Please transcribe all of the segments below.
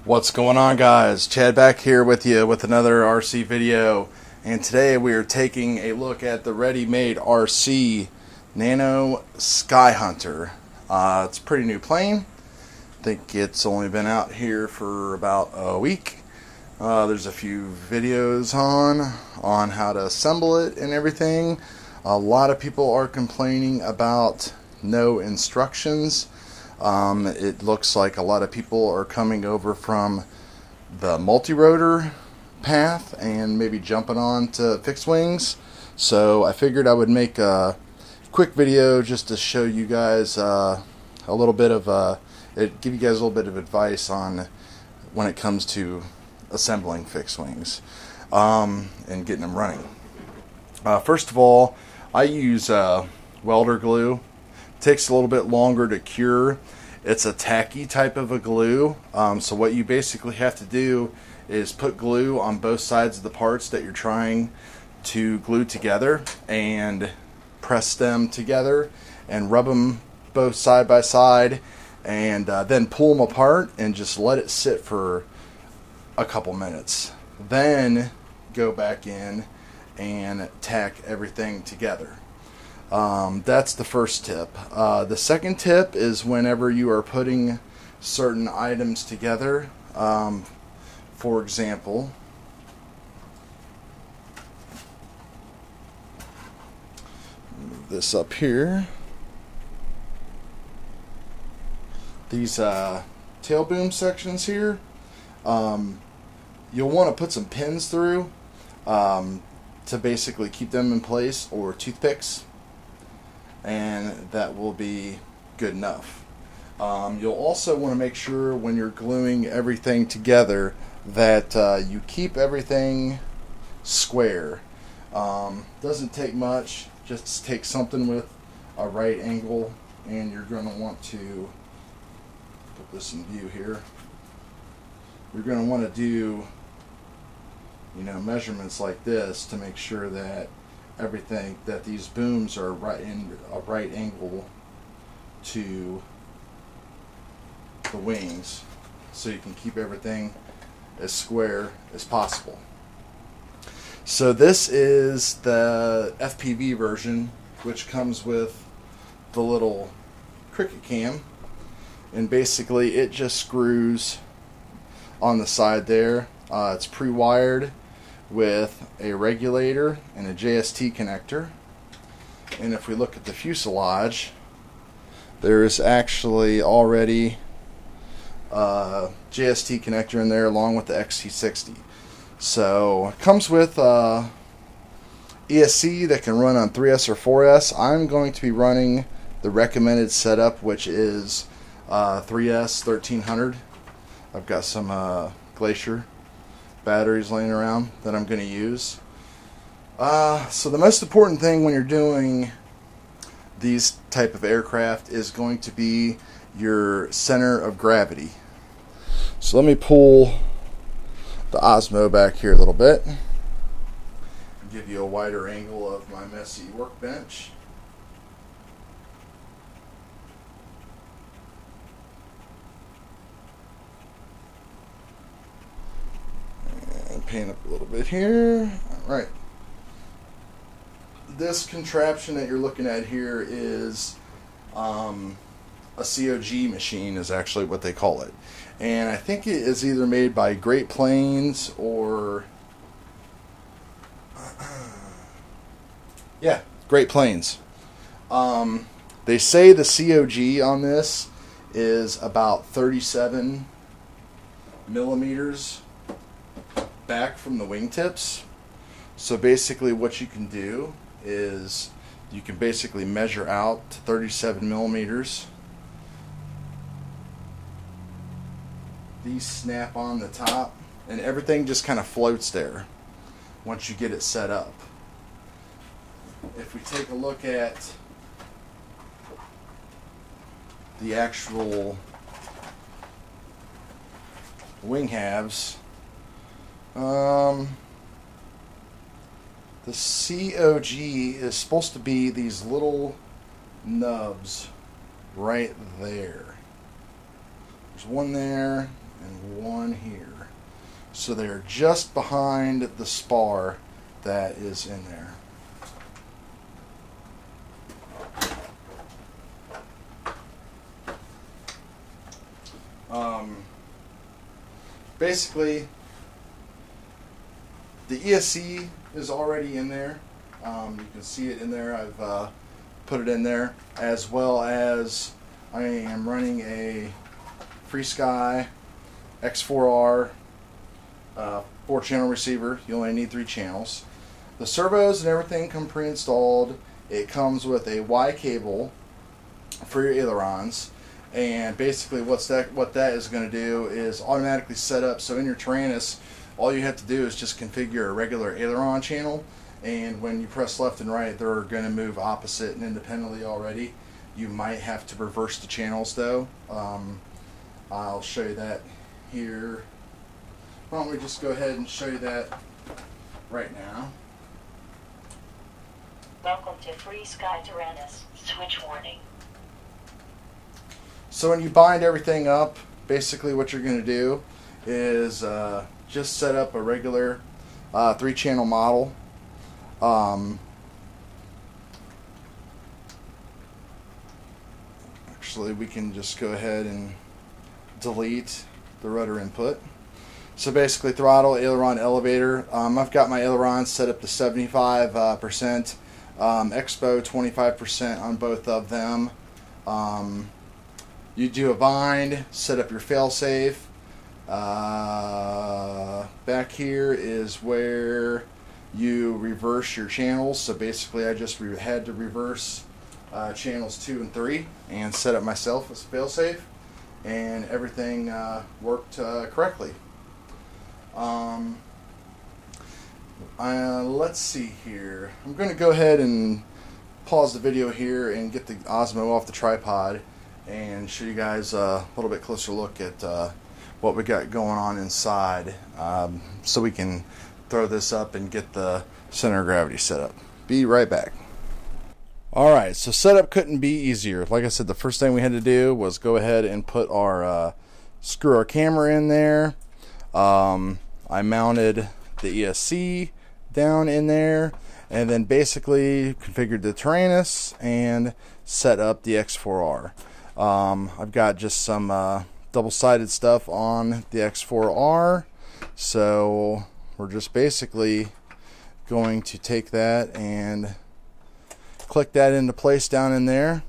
What's going on, guys? Chad back here with you with another RC video, and today we are taking a look at the ready-made RC Nano Skyhunter. It's a pretty new plane. I think it's only been out here for about a week. There's a few videos on how to assemble it and everything. A lot of people are complaining about no instructions. It looks like a lot of people are coming over from the multi-rotor path and maybe jumping on to fixed wings. So I figured I would make a quick video just to show you guys a little bit of give you guys a little bit of advice on when it comes to assembling fixed wings and getting them running. First of all, I use welder glue. Takes a little bit longer to cure. It's a tacky type of a glue, so what you basically have to do is put glue on both sides of the parts that you're trying to glue together and press them together and rub them both side by side, and then pull them apart and just let it sit for a couple minutes. Then go back in and tack everything together. That's the first tip. The second tip is whenever you are putting certain items together, for example, move this up here, these tail boom sections here, you'll want to put some pins through to basically keep them in place, or toothpicks, and that will be good enough. You'll also want to make sure when you're gluing everything together that you keep everything square. Doesn't take much, just take something with a right angle, and you're going to want to put this in view here. You're going to want to do measurements like this to make sure that everything, that these booms are right in a right angle to the wings, so you can keep everything as square as possible. So this is the FPV version, which comes with the little cricket cam, and basically it just screws on the side there. It's pre-wired with a regulator and a JST connector, and if we look at the fuselage, there is actually already a JST connector in there along with the XT60. So it comes with ESC that can run on 3S or 4S. I'm going to be running the recommended setup, which is 3S 1300. I've got some Glacier batteries laying around that I'm going to use. So the most important thing when you're doing these type of aircraft is going to be your center of gravity. So let me pull the Osmo back here a little bit, give you a wider angle of my messy workbench. Paint up a little bit here. Alright. This contraption that you're looking at here is a COG machine, is actually what they call it. And I think it is either made by Great Plains or yeah, Great Plains. They say the COG on this is about 37 millimeters back from the wingtips. So basically what you can do is you can basically measure out to 37 millimeters. These snap on the top, and everything just kind of floats there once you get it set up. If we take a look at the actual wing halves, the COG is supposed to be these little nubs right there. There's one there, and one here. So they're just behind the spar that is in there. Basically, the ESC is already in there. You can see it in there. I've put it in there, as well as I am running a FrSky X4R 4-channel receiver. You only need 3 channels. The servos and everything come pre-installed. It comes with a Y cable for your ailerons. And basically what that is going to do is automatically set up, so in your Taranis, all you have to do is just configure a regular aileron channel, and when you press left and right, they're going to move opposite and independently already. You might have to reverse the channels though. I'll show you that here. Why don't we just go ahead and show you that right now. Welcome to FrSky Taranis. Switch warning. So when you bind everything up, basically what you're going to do is just set up a regular 3-channel model. Actually, we can just go ahead and delete the rudder input. So basically, throttle, aileron, elevator. I've got my ailerons set up to 75%, Expo 25% on both of them. You do a bind, set up your failsafe. Back here is where you reverse your channels. So basically I just had to reverse channels 2 and 3 and set up myself as a failsafe, and everything worked correctly. Let's see here. I'm going to go ahead and pause the video here and get the Osmo off the tripod and show you guys a little bit closer look at what we got going on inside, so we can throw this up and get the center of gravity set up. Be right back. Alright, so setup couldn't be easier. Like I said, the first thing we had to do was go ahead and put our screw our camera in there. I mounted the ESC down in there, and then basically configured the Taranis and set up the X4R. I've got just some double-sided stuff on the X4R, so we're just basically going to take that and click that into place down in there.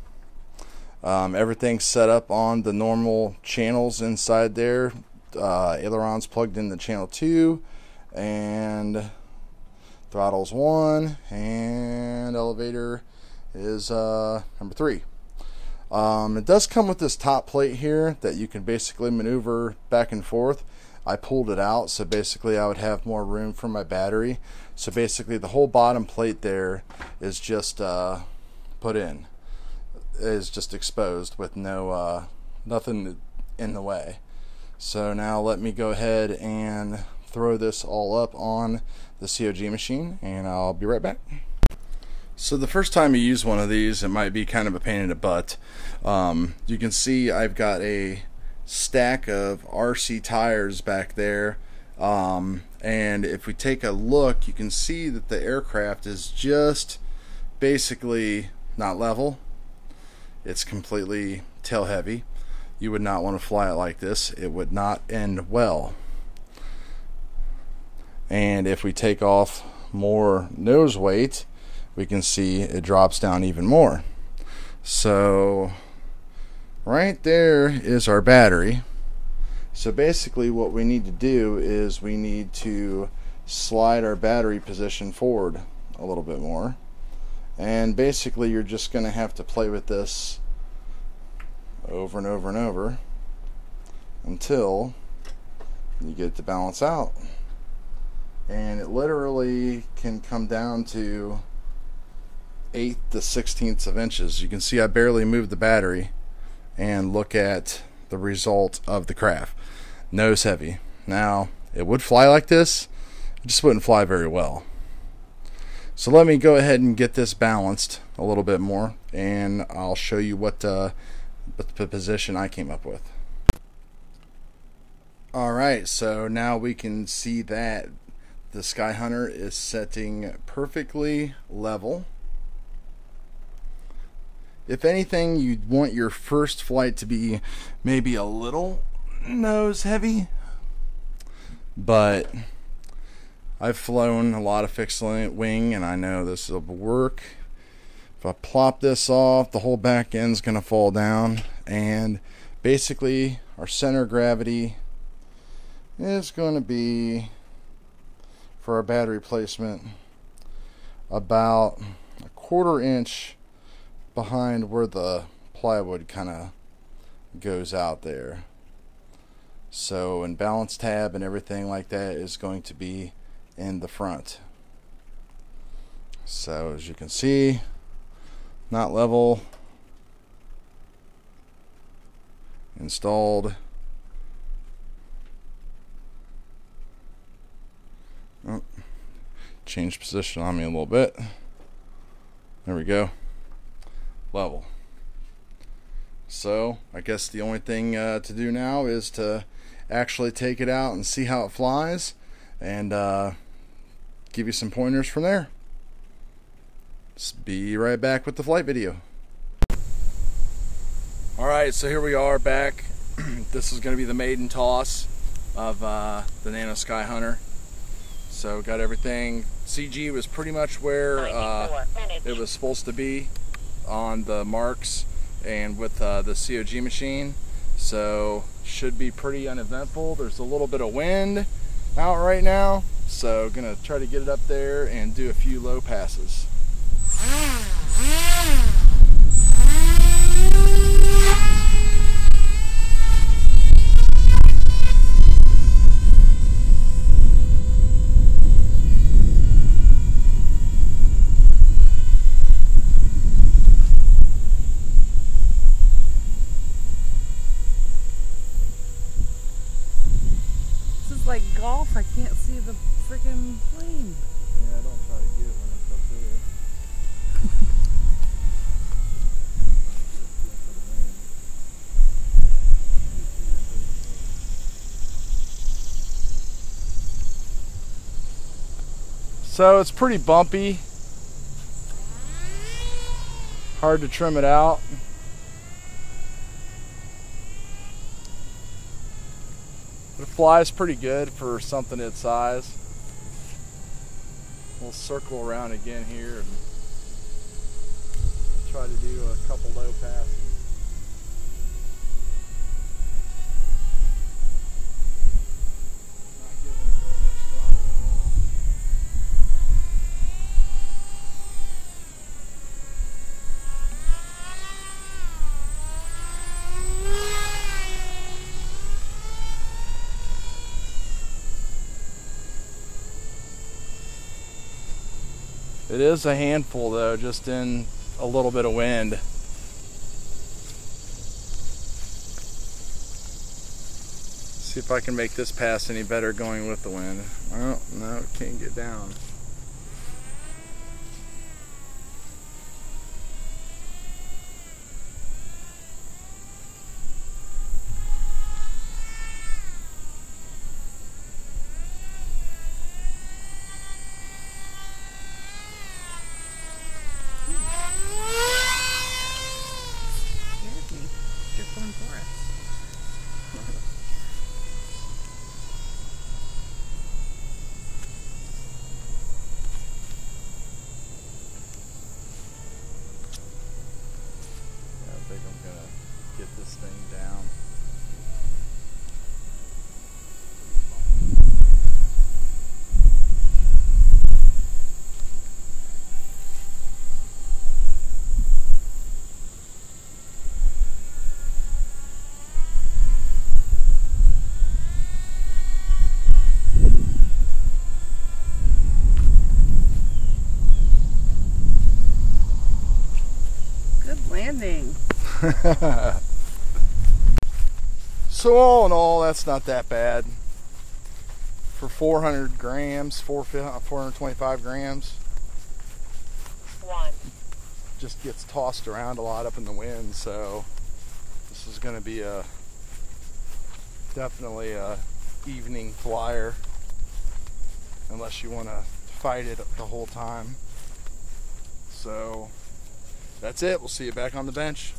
Everything's set up on the normal channels inside there. Ailerons plugged into channel 2, and throttle's 1, and elevator is number 3. It does come with this top plate here that you can basically maneuver back and forth. I pulled it out, so basically I would have more room for my battery. So basically the whole bottom plate there is just put in, is just exposed with no nothing in the way. So now let me go ahead and throw this all up on the COG machine, and I'll be right back. So the first time you use one of these, it might be kind of a pain in the butt. You can see I've got a stack of RC tires back there, and if we take a look, you can see that the aircraft is just basically not level. It's completely tail heavy. You would not want to fly it like this. It would not end well. And if we take off more nose weight, we can see it drops down even more. So right there is our battery. So basically what we need to do is we need to slide our battery position forward a little bit more, and basically you're just going to have to play with this over and over and over until you get it to balance out. And it literally can come down to 1/8 to 1/16 of inches. You can see I barely moved the battery, and look at the result of the craft. Nose heavy. Now it would fly like this, it just wouldn't fly very well. So let me go ahead and get this balanced a little bit more, and I'll show you what the position I came up with. Alright, so now we can see that the Skyhunter is setting perfectly level. If anything, you want your first flight to be maybe a little nose heavy, but I've flown a lot of fixed wing and I know this will work. If I plop this off, the whole back end's going to fall down, and basically our center of gravity is going to be, for our battery placement, about a 1/4 inch behind where the plywood kind of goes out there. So, and balance tab and everything like that is going to be in the front. So as you can see, not level, installed. Oh, change position on me a little bit. There we go. Level. So I guess the only thing to do now is to actually take it out and see how it flies, and give you some pointers from there. Just be right back with the flight video. Alright, so here we are back. This is going to be the maiden toss of the Nano Skyhunter. So got everything. CG was pretty much where it was supposed to be on the marks and with the COG machine. So should be pretty uneventful. There's a little bit of wind out right now, so gonna try to get it up there and do a few low passes. Like golf, I can't see the freaking plane. Yeah, don't try to get it when it's up there. So it's pretty bumpy. Hard to trim it out. It flies pretty good for something its size. We'll circle around again here and try to do a couple low passes. Not giving it very much throttle at all. It is a handful though, just in a little bit of wind. See if I can make this pass any better going with the wind. Oh, no, it can't get down. I think I'm gonna get this thing down. Good landing. So all in all, that's not that bad. For 400 grams, 425 grams. One. Just gets tossed around a lot up in the wind, so this is going to be definitely a evening flyer, unless you want to fight it the whole time. So that's it. We'll see you back on the bench.